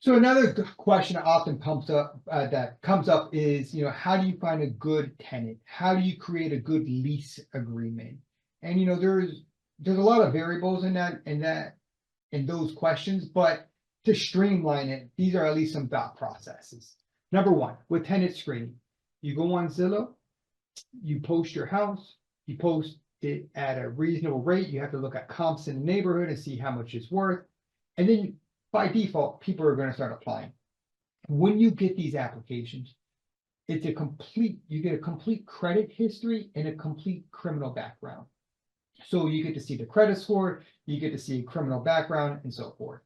So another question that often comes up is, how do you find a good tenant? How do you create a good lease agreement? And there's a lot of variables in those questions, but to streamline it, these are at least some thought processes. Number one, with tenant screening, you go on Zillow, you post your house, you post it at a reasonable rate. You have to look at comps in the neighborhood and see how much it's worth. And then by default, people are going to start applying. When you get these applications, you get a complete credit history and a complete criminal background. So you get to see the credit score, you get to see a criminal background, and so forth.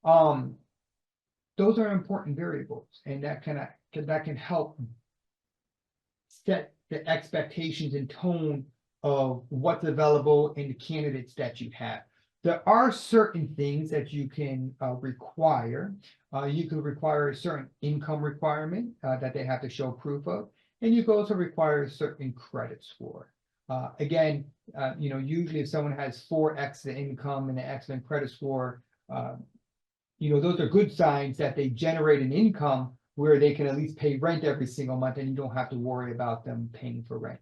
Those are important variables, and that can help set the expectations and tone of what's available and the candidates that you have. There are certain things that you can require. You can require a certain income requirement that they have to show proof of, and you can also require a certain credit score. Again, usually if someone has 4x the income and an excellent credit score, those are good signs that they generate an income where they can at least pay rent every single month, and you don't have to worry about them paying for rent.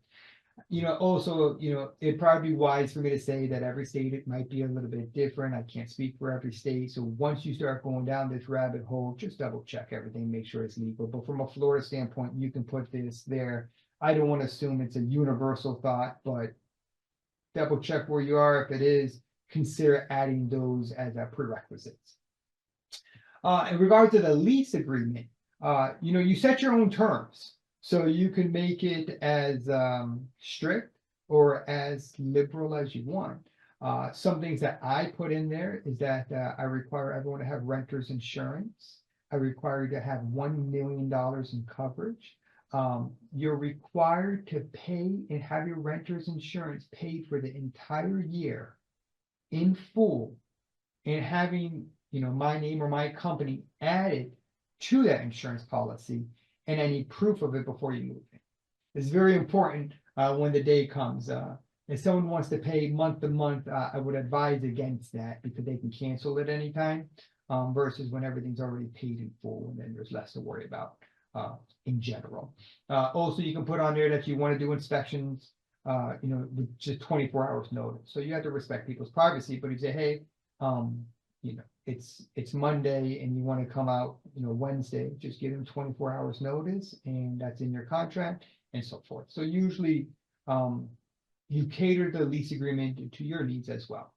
Also, it'd probably be wise for me to say that every state, it might be a little bit different. I can't speak for every state. So once you start going down this rabbit hole, just double check everything, make sure it's legal. But from a Florida standpoint, you can put this there. I don't want to assume it's a universal thought, but double check where you are. If it is, consider adding those as prerequisites. In regard to the lease agreement, you set your own terms. So you can make it as strict or as liberal as you want. Some things that I put in there is that I require everyone to have renter's insurance. I require you to have $1 million in coverage. You're required to pay and have your renter's insurance paid for the entire year in full, and having my name or my company added to that insurance policy, and I need proof of it before you move in. It's very important when the day comes. If someone wants to pay month to month, I would advise against that, because they can cancel at any time, versus when everything's already paid in full, and then there's less to worry about in general. Also, you can put on there that you want to do inspections, with just 24 hours notice. So you have to respect people's privacy, but if you say, hey, it's Monday and you want to come out, Wednesday, just give them 24 hours notice, and that's in your contract, and so forth. So usually, you cater the lease agreement to your needs as well.